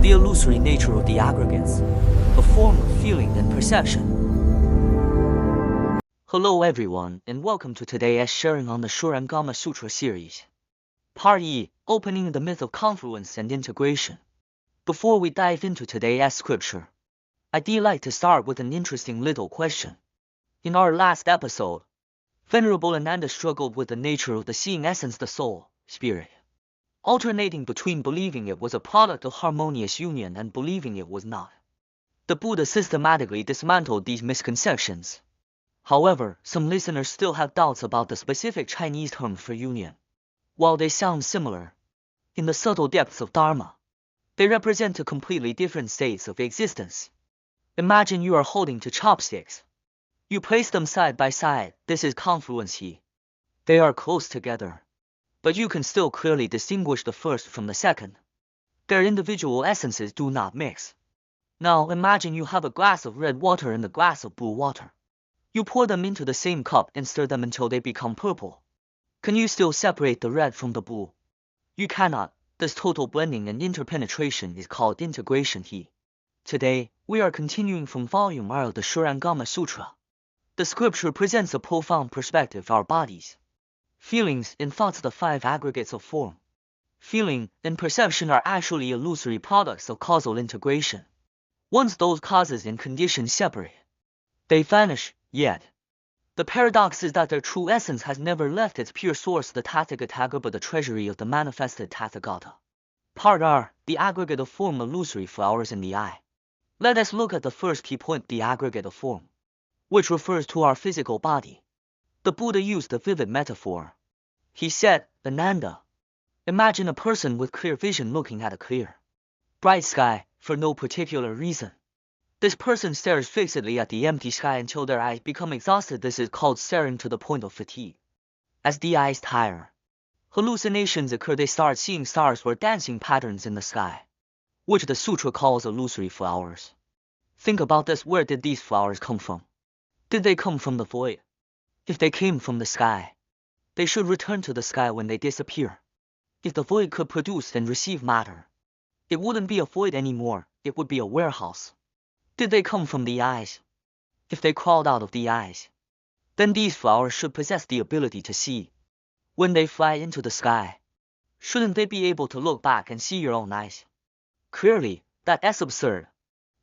The illusory nature of the aggregates, a form of feeling and perception. Hello everyone, and welcome to today's sharing on the Tathagatagarbha Sutra series. Part E, opening the myth of confluence and integration. Before we dive into today's scripture, I'd like to start with an interesting little question. In our last episode, Venerable Ananda struggled with the nature of the seeing essence, the soul, spirit, alternating between believing it was a product of harmonious union and believing it was not. The Buddha systematically dismantled these misconceptions. However, some listeners still have doubts about the specific Chinese terms for union. While they sound similar, in the subtle depths of Dharma, they represent two completely different states of existence. Imagine you are holding two chopsticks. You place them side by side. This is confluence. They are close together, but you can still clearly distinguish the first from the second. Their individual essences do not mix. Now imagine you have a glass of red water and a glass of blue water. You pour them into the same cup and stir them until they become purple. Can you still separate the red from the blue? You cannot. This total blending and interpenetration is called integration. Today, we are continuing from volume R of the Tathagatagarbha Sutra. The scripture presents a profound perspective of our bodies, feelings, and thoughts, the five aggregates of form. Feeling and perception are actually illusory products of causal integration. Once those causes and conditions separate, they vanish, yet the paradox is that their true essence has never left its pure source, the Tathagatagarbha, the treasury of the manifested Tathagata. Part R, the aggregate of form, illusory flowers in the eye. Let us look at the first key point, the aggregate of form, which refers to our physical body. The Buddha used a vivid metaphor. He said, Ananda, imagine a person with clear vision looking at a clear, bright sky for no particular reason. This person stares fixedly at the empty sky until their eyes become exhausted. This is called staring to the point of fatigue. As the eyes tire, hallucinations occur. They start seeing stars or dancing patterns in the sky, which the sutra calls illusory flowers. Think about this. Where did these flowers come from? Did they come from the void? If they came from the sky, they should return to the sky when they disappear. If the void could produce and receive matter, it wouldn't be a void anymore, it would be a warehouse. Did they come from the eyes? If they crawled out of the eyes, then these flowers should possess the ability to see. When they fly into the sky, shouldn't they be able to look back and see your own eyes? Clearly, that's absurd.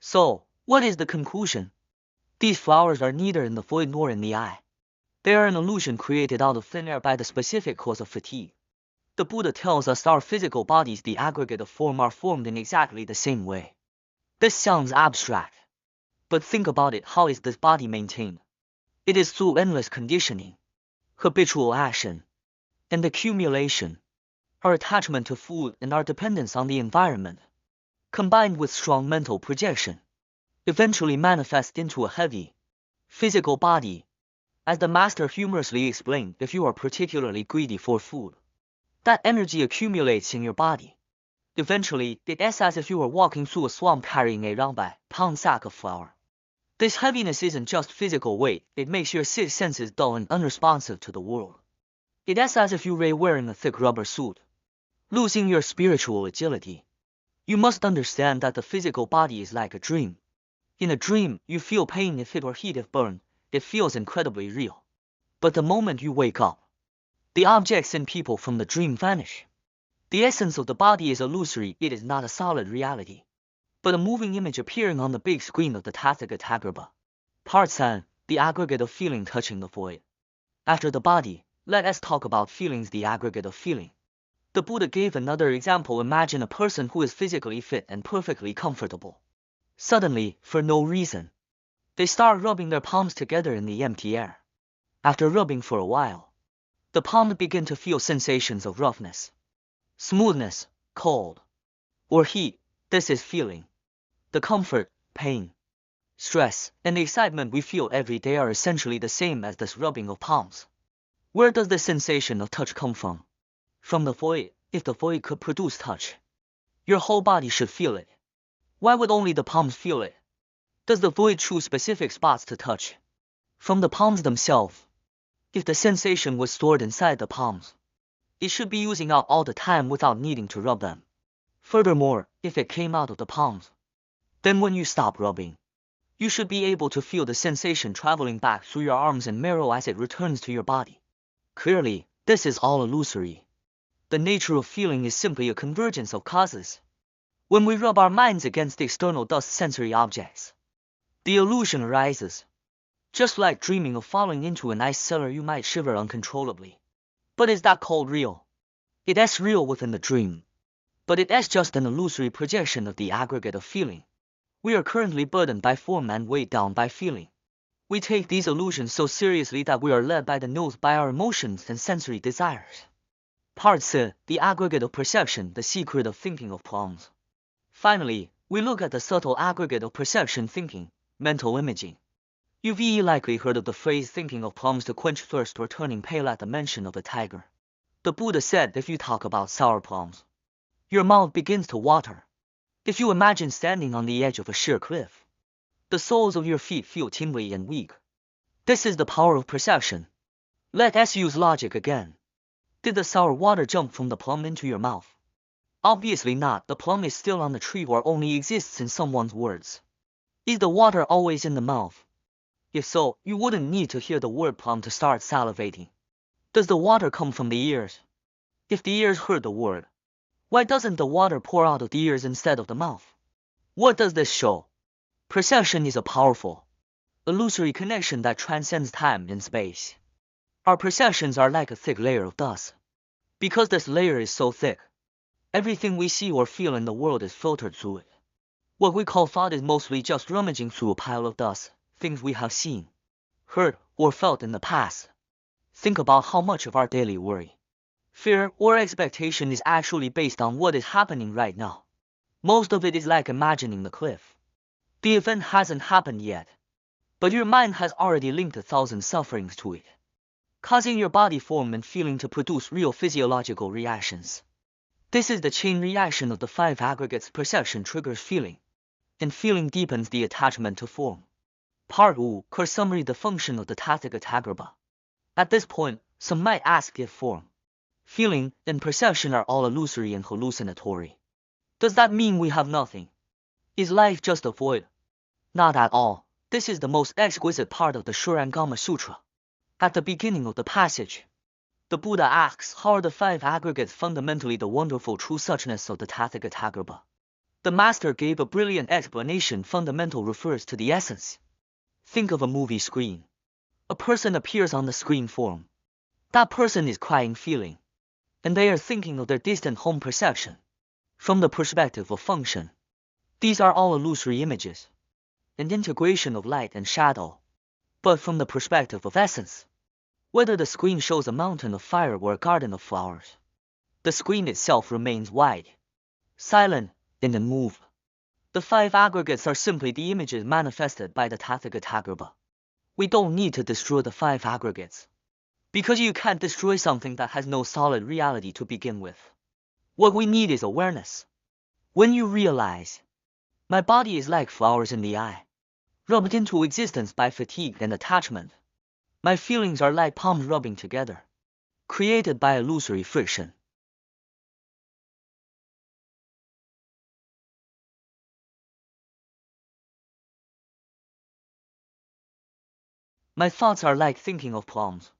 So, what is the conclusion? These flowers are neither in the void nor in the eye. They are an illusion created out of thin air by the specific cause of fatigue. The Buddha tells us our physical bodies, the aggregate of form, are formed in exactly the same way. This sounds abstract, but think about it. How is this body maintained? It is through endless conditioning, habitual action, and accumulation. Our attachment to food and our dependence on the environment, combined with strong mental projection, eventually manifest into a heavy, physical body. As the master humorously explained, if you are particularly greedy for food, that energy accumulates in your body. Eventually, it's as if you were walking through a swamp carrying a round-pound sack of flour. This heaviness isn't just physical weight, it makes your six senses dull and unresponsive to the world. It's as if you were wearing a thick rubber suit, losing your spiritual agility. You must understand that the physical body is like a dream. In a dream, you feel pain if hit or heat if burned. It feels incredibly real. But the moment you wake up, the objects and people from the dream vanish. The essence of the body is illusory. It is not a solid reality, but a moving image appearing on the big screen of the Tathagatagarbha. Part 7, the aggregate of feeling touching the void. After the body, let us talk about feelings, the aggregate of feeling. The Buddha gave another example. Imagine a person who is physically fit and perfectly comfortable. Suddenly, for no reason, they start rubbing their palms together in the empty air. After rubbing for a while, the palms begin to feel sensations of roughness, smoothness, cold, or heat. This is feeling. The comfort, pain, stress, and excitement we feel every day are essentially the same as this rubbing of palms. Where does the sensation of touch come from? From the void. If the void could produce touch, your whole body should feel it. Why would only the palms feel it? Does the void choose specific spots to touch? From the palms themselves. If the sensation was stored inside the palms, it should be using out all the time without needing to rub them. Furthermore, if it came out of the palms, then when you stop rubbing, you should be able to feel the sensation traveling back through your arms and marrow as it returns to your body. Clearly, this is all illusory. The nature of feeling is simply a convergence of causes. When we rub our minds against external dust sensory objects, the illusion arises. Just like dreaming of falling into an ice cellar, you might shiver uncontrollably. But is that called real? It is real within the dream, but it is just an illusory projection of the aggregate of feeling. We are currently burdened by form and weighed down by feeling. We take these illusions so seriously that we are led by the nose by our emotions and sensory desires. Part C, the aggregate of perception, the secret of thinking of plums. Finally, we look at the subtle aggregate of perception thinking, mental imaging. You've likely heard of the phrase thinking of plums to quench thirst or turning pale at the mention of a tiger. The Buddha said if you talk about sour plums, your mouth begins to water. If you imagine standing on the edge of a sheer cliff, the soles of your feet feel tingly and weak. This is the power of perception. Let us use logic again. Did the sour water jump from the plum into your mouth? Obviously not. The plum is still on the tree or only exists in someone's words. Is the water always in the mouth? If so, you wouldn't need to hear the word plum to start salivating. Does the water come from the ears? If the ears heard the word, why doesn't the water pour out of the ears instead of the mouth? What does this show? Perception is a powerful, illusory connection that transcends time and space. Our perceptions are like a thick layer of dust. Because this layer is so thick, everything we see or feel in the world is filtered through it. What we call thought is mostly just rummaging through a pile of dust, things we have seen, heard, or felt in the past. Think about how much of our daily worry, fear, or expectation is actually based on what is happening right now. Most of it is like imagining the cliff. The event hasn't happened yet, but your mind has already linked 1,000 sufferings to it, causing your body form and feeling to produce real physiological reactions. This is the chain reaction of the 5 aggregates. Perception triggers feeling, and feeling deepens the attachment to form. Part U, core summary, the function of the Tathagatagarbha. At this point, some might ask if form, feeling, and perception are all illusory and hallucinatory. Does that mean we have nothing? Is life just a void? Not at all. This is the most exquisite part of the Shurangama Sutra. At the beginning of the passage, the Buddha asks how are the 5 aggregates fundamentally the wonderful true suchness of the Tathagatagarbha. The master gave a brilliant explanation. Fundamental refers to the essence. Think of a movie screen. A person appears on the screen form. That person is crying feeling, and they are thinking of their distant home perception. From the perspective of function, these are all illusory images, an integration of light and shadow. But from the perspective of essence, whether the screen shows a mountain of fire or a garden of flowers, the screen itself remains wide, silent, and unmoved. The 5 aggregates are simply the images manifested by the Tathagatagarbha. We don't need to destroy the 5 aggregates, because you can't destroy something that has no solid reality to begin with. What we need is awareness. When you realize, my body is like flowers in the eye, rubbed into existence by fatigue and attachment. My feelings are like palms rubbing together, created by illusory friction. My thoughts are like thinking of plums,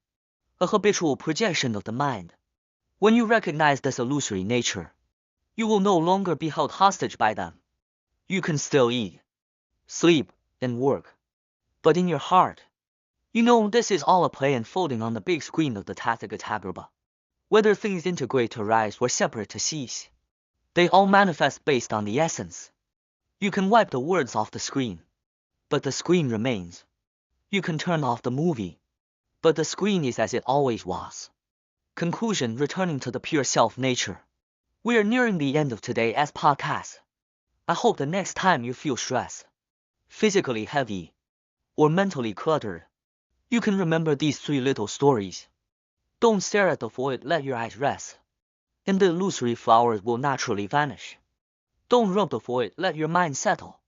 a habitual projection of the mind. When you recognize this illusory nature, you will no longer be held hostage by them. You can still eat, sleep, and work, but in your heart, you know this is all a play unfolding on the big screen of the Tathagatagarbha. Whether things integrate to rise or separate to cease, they all manifest based on the essence. You can wipe the words off the screen, but the screen remains. You can turn off the movie, but the screen is as it always was. Conclusion: returning to the pure self nature. We are nearing the end of today's podcast. I hope the next time you feel stressed, physically heavy, or mentally cluttered, you can remember these 3 little stories. Don't stare at the void, let your eyes rest, and the illusory flowers will naturally vanish. Don't rub the void, let your mind settle,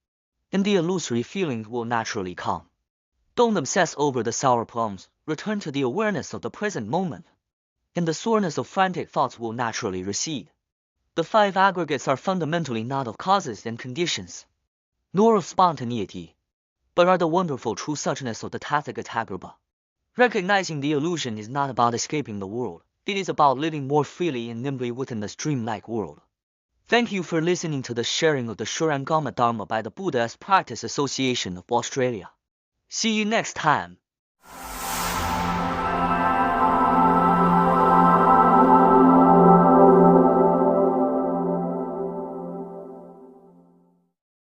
and the illusory feelings will naturally come. Don't obsess over the sour plums, return to the awareness of the present moment, and the soreness of frantic thoughts will naturally recede. The 5 aggregates are fundamentally not of causes and conditions, nor of spontaneity, but are the wonderful true suchness of the Tathagatagarbha. Recognizing the illusion is not about escaping the world, it is about living more freely and nimbly within this dreamlike world. Thank you for listening to the sharing of the Shurangama Dharma by the Buddhist Practice Association of Australia. See you next time.